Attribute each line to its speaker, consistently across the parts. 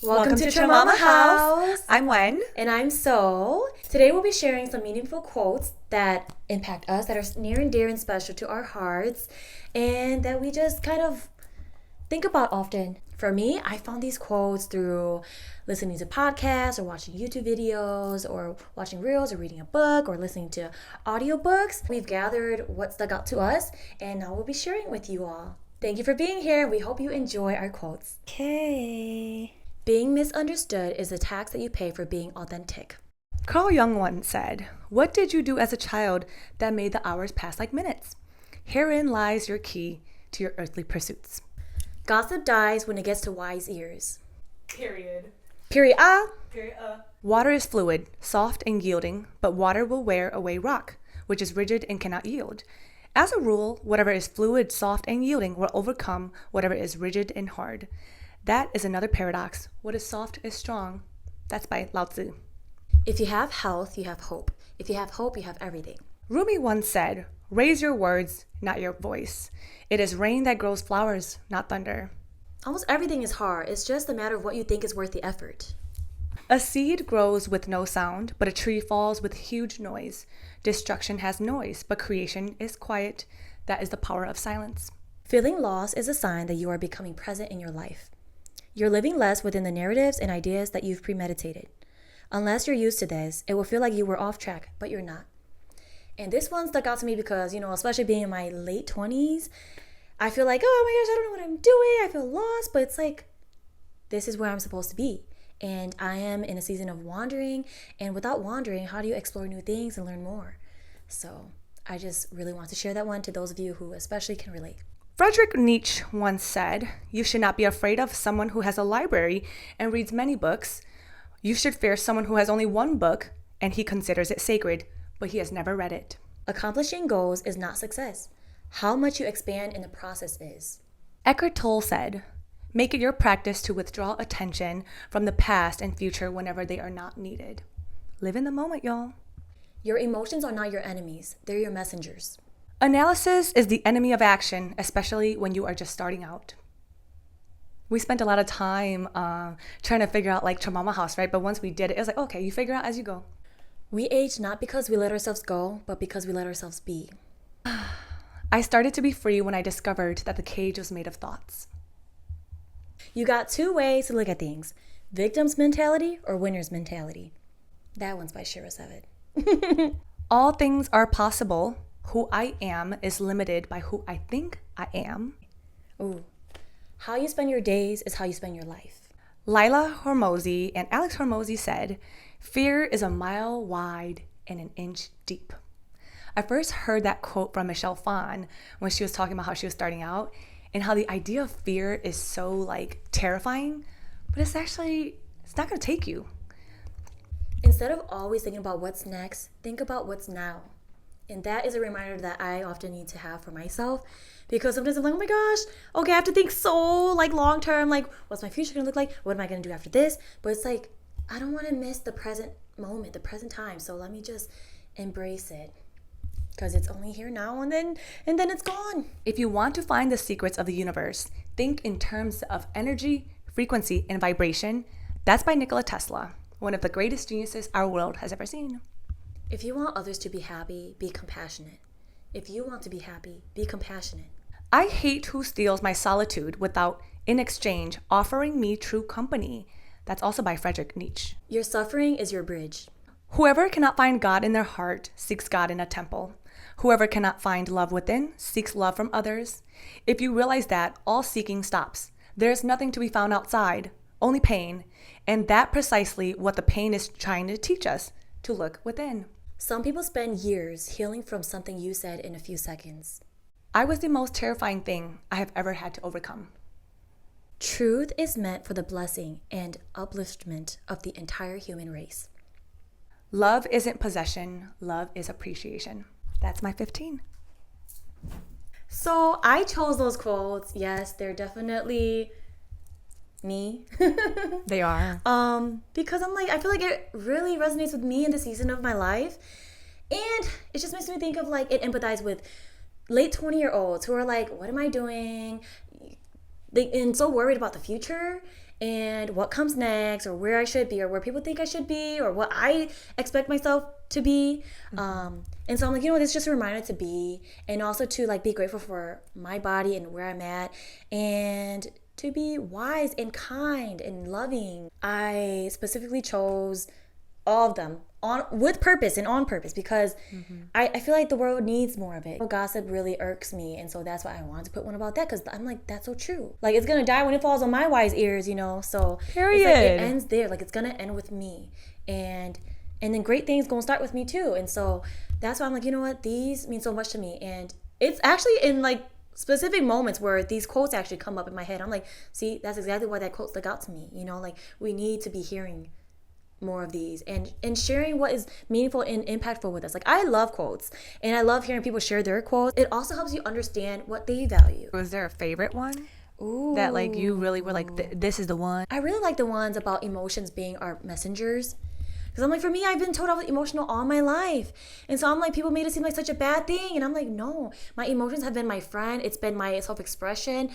Speaker 1: Welcome to Your Mama House.
Speaker 2: I'm Wen.
Speaker 1: And I'm So. Today we'll be sharing some meaningful quotes that impact us, that are near and dear and special to our hearts, and that we just kind of think about often. For me, I found these quotes through listening to podcasts or watching YouTube videos or watching reels or reading a book or listening to audiobooks. We've gathered what stuck out to us, and now we'll be sharing with you all. Thank you for being here. We hope you enjoy our quotes.
Speaker 2: Okay.
Speaker 1: Being misunderstood is the tax that you pay for being authentic.
Speaker 2: Carl Jung once said, "What did you do as a child that made the hours pass like minutes? Herein lies your key to your earthly pursuits."
Speaker 1: Gossip dies when it gets to wise ears.
Speaker 2: Period.
Speaker 1: Period.
Speaker 2: Water is fluid, soft and yielding, but water will wear away rock, which is rigid and cannot yield. As a rule, whatever is fluid, soft, and yielding will overcome whatever is rigid and hard. That is another paradox. What is soft is strong. That's by Lao Tzu.
Speaker 1: If you have health, you have hope. If you have hope, you have everything.
Speaker 2: Rumi once said, "Raise your words, not your voice. It is rain that grows flowers, not thunder."
Speaker 1: Almost everything is hard. It's just a matter of what you think is worth the effort.
Speaker 2: A seed grows with no sound, but a tree falls with huge noise. Destruction has noise, but creation is quiet. That is the power of silence.
Speaker 1: Feeling lost is a sign that you are becoming present in your life. You're living less within the narratives and ideas that you've premeditated. Unless you're used to this, it will feel like you were off track, but you're not. And this one stuck out to me because, especially being in my late 20s, I feel like, oh my gosh, I don't know what I'm doing. I feel lost, but it's like, this is where I'm supposed to be. And I am in a season of wandering. And without wandering, how do you explore new things and learn more? So I just really want to share that one to those of you who especially can relate.
Speaker 2: Friedrich Nietzsche once said, "You should not be afraid of someone who has a library and reads many books. You should fear someone who has only one book and he considers it sacred, but he has never read it."
Speaker 1: Accomplishing goals is not success. How much you expand in the process is.
Speaker 2: Eckhart Tolle said, "Make it your practice to withdraw attention from the past and future whenever they are not needed." Live in the moment, y'all.
Speaker 1: Your emotions are not your enemies. They're your messengers.
Speaker 2: Analysis is the enemy of action, especially when you are just starting out. We spent a lot of time trying to figure out Your Mama House, right? But once we did it, it was like, okay, you figure out as you go.
Speaker 1: We age not because we let ourselves go, but because we let ourselves be.
Speaker 2: I started to be free when I discovered that the cage was made of thoughts.
Speaker 1: You got two ways to look at things: victim's mentality or winner's mentality. That one's by Shira Savage.
Speaker 2: All things are possible. Who I am is limited by who I think I am.
Speaker 1: Ooh. How you spend your days is how you spend your life.
Speaker 2: Lila Hormozy and Alex Hormozy said, "Fear is a mile wide and an inch deep." I first heard that quote from Michelle Phan when she was talking about how she was starting out and how the idea of fear is so terrifying, but it's not going to take you.
Speaker 1: Instead of always thinking about what's next, think about what's now. And that is a reminder that I often need to have for myself, because sometimes I'm like, oh my gosh, okay, I have to think so long term, what's my future gonna look like? What am I gonna do after this? But it's I don't want to miss the present moment, the present time. So let me just embrace it, because it's only here now and then it's gone.
Speaker 2: If you want to find the secrets of the universe, think in terms of energy, frequency, and vibration. That's by Nikola Tesla, one of the greatest geniuses our world has ever seen.
Speaker 1: If you want others to be happy, be compassionate. If you want to be happy, be compassionate.
Speaker 2: I hate who steals my solitude without, in exchange, offering me true company. That's also by Friedrich Nietzsche.
Speaker 1: Your suffering is your bridge.
Speaker 2: Whoever cannot find God in their heart seeks God in a temple. Whoever cannot find love within seeks love from others. If you realize that, all seeking stops. There is nothing to be found outside, only pain. And that precisely what the pain is trying to teach us, to look within.
Speaker 1: Some people spend years healing from something you said in a few seconds.
Speaker 2: I was the most terrifying thing I have ever had to overcome.
Speaker 1: Truth is meant for the blessing and upliftment of the entire human race.
Speaker 2: Love isn't possession, love is appreciation. That's my 15.
Speaker 1: So I chose those quotes. Yes, they're definitely me.
Speaker 2: They are.
Speaker 1: Because I feel like it really resonates with me in the season of my life. And it just makes me think of it empathize with late 20-year-olds who are what am I doing? And so worried about the future. and what comes next, or where I should be, or where people think I should be, or what I expect myself to be. And so I'm like, it's just a reminder to be, and also to like be grateful for my body and where I'm at, and to be wise and kind and loving. I specifically chose all of them with purpose and on purpose, because I feel like the world needs more of it. Gossip really irks me, and so that's why I wanted to put one about that, because I'm like, that's so true. Like, it's gonna die when it falls on my wise ears, so
Speaker 2: Period.
Speaker 1: It's like, it ends there. Like, it's gonna end with me, and then great things gonna start with me too. And so that's why I'm like, what, these mean so much to me. And it's actually in like specific moments where these quotes actually come up in my head. I'm like, see, that's exactly why that quote stuck out to me. Like, we need to be hearing more of these and sharing what is meaningful and impactful with us. Like, I love quotes, and I love hearing people share their quotes. It also helps you understand what they value.
Speaker 2: Was there a favorite one?
Speaker 1: Ooh.
Speaker 2: That like you really were like, this is the one?
Speaker 1: I really like the ones about emotions being our messengers. Because I'm like, for me, I've been told I was emotional all my life. And so I'm like, people made it seem like such a bad thing. And I'm like, no, my emotions have been my friend. It's been my self-expression.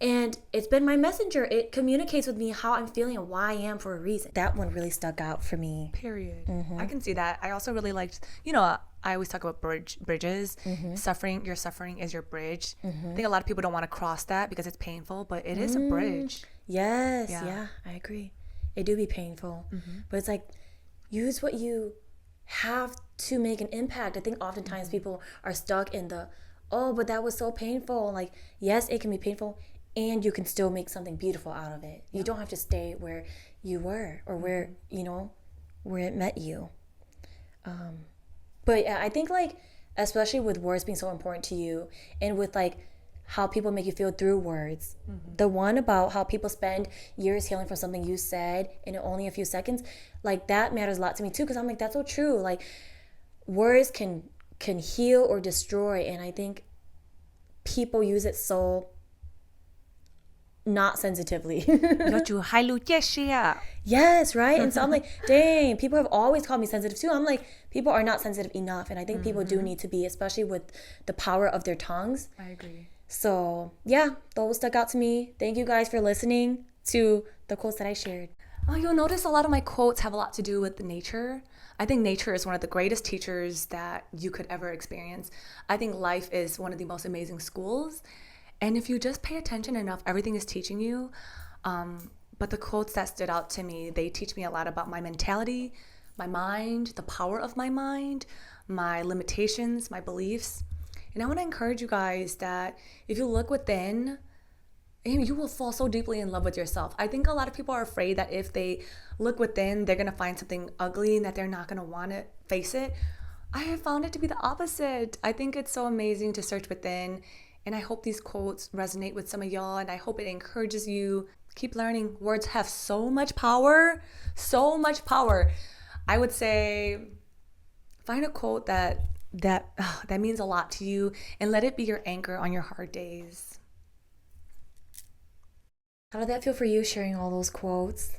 Speaker 1: And it's been my messenger. It communicates with me how I'm feeling and why I am for a reason. That one really stuck out for me.
Speaker 2: Period. I can see that. I also really liked, I always talk about bridges. Your suffering is your bridge. I think a lot of people don't want to cross that because it's painful, but it is a bridge.
Speaker 1: Yes. Yeah, I agree. It do be painful. But it's like, use what you have to make an impact. I think oftentimes people are stuck in but that was so painful. Like, yes, it can be painful, and you can still make something beautiful out of it. You don't have to stay where you were, or where, where it met you. But yeah, I think like, especially with words being so important to you, and with like how people make you feel through words. The one about how people spend years healing from something you said in only a few seconds, like, that matters a lot to me too, because I'm like, that's so true. Like, words can heal or destroy, and I think people use it so not sensitively. Yes, right? And so I'm like, dang, people have always called me sensitive too. I'm like, people are not sensitive enough, and I think people do need to be, especially with the power of their tongues.
Speaker 2: I agree.
Speaker 1: So yeah, those stuck out to me. Thank you guys for listening to the quotes that I shared.
Speaker 2: You'll notice a lot of my quotes have a lot to do with nature. I think nature is one of the greatest teachers that you could ever experience. I think life is one of the most amazing schools. And if you just pay attention enough, everything is teaching you. But the quotes that stood out to me, they teach me a lot about my mentality, my mind, the power of my mind, my limitations, my beliefs. And I want to encourage you guys that if you look within, you will fall so deeply in love with yourself. I think a lot of people are afraid that if they look within, they're going to find something ugly and that they're not going to want to face it. I have found it to be the opposite. I think it's so amazing to search within. And I hope these quotes resonate with some of y'all, and I hope it encourages you. Keep learning. Words have so much power. So much power. I would say find a quote that means a lot to you, and let it be your anchor on your hard days.
Speaker 1: How did that feel for you, sharing all those quotes?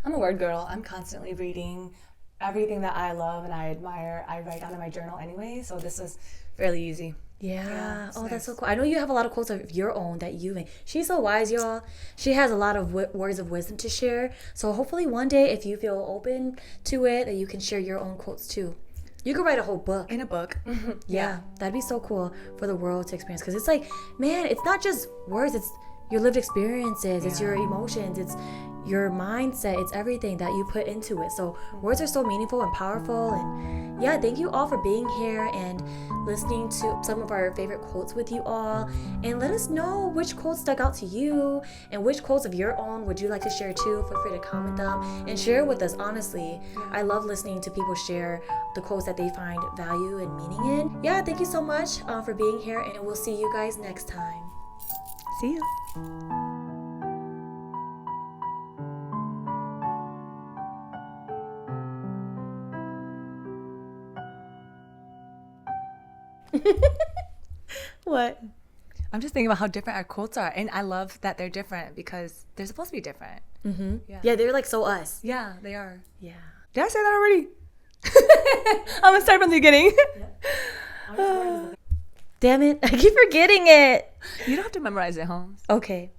Speaker 2: I'm a word girl. I'm constantly reading everything that I love and I admire. I write down in my journal anyway, so this was fairly easy.
Speaker 1: Yeah. Oh, nice. That's so cool. I know you have a lot of quotes of your own that you made. She's so wise, y'all. She has a lot of words of wisdom to share. So hopefully one day, if you feel open to it, that you can share your own quotes too. You could write a whole book.
Speaker 2: In a book.
Speaker 1: Yeah, that'd be so cool for the world to experience. Because it's like, man, it's not just words. It's your lived experiences. It's your emotions. It's your mindset. It's everything that you put into it. So words are so meaningful and powerful. And yeah, thank you all for being here and listening to some of our favorite quotes with you all. And let us know which quotes stuck out to you and which quotes of your own would you like to share too. Feel free to comment them and share with us, honestly. I love listening to people share the quotes that they find value and meaning in. Yeah, thank you so much for being here, and we'll see you guys next time.
Speaker 2: See you.
Speaker 1: What?
Speaker 2: I'm just thinking about how different our quotes are, and I love that they're different because they're supposed to be different.
Speaker 1: Yeah, they're like so us.
Speaker 2: Yeah, they are.
Speaker 1: Yeah.
Speaker 2: Did I say that already? I'm gonna start from the beginning.
Speaker 1: Damn it, I keep forgetting it.
Speaker 2: You don't have to memorize it, Holmes.
Speaker 1: Okay.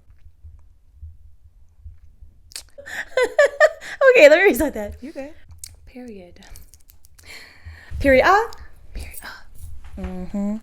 Speaker 1: Okay, let me recite that.
Speaker 2: You good? Period. Period. Period.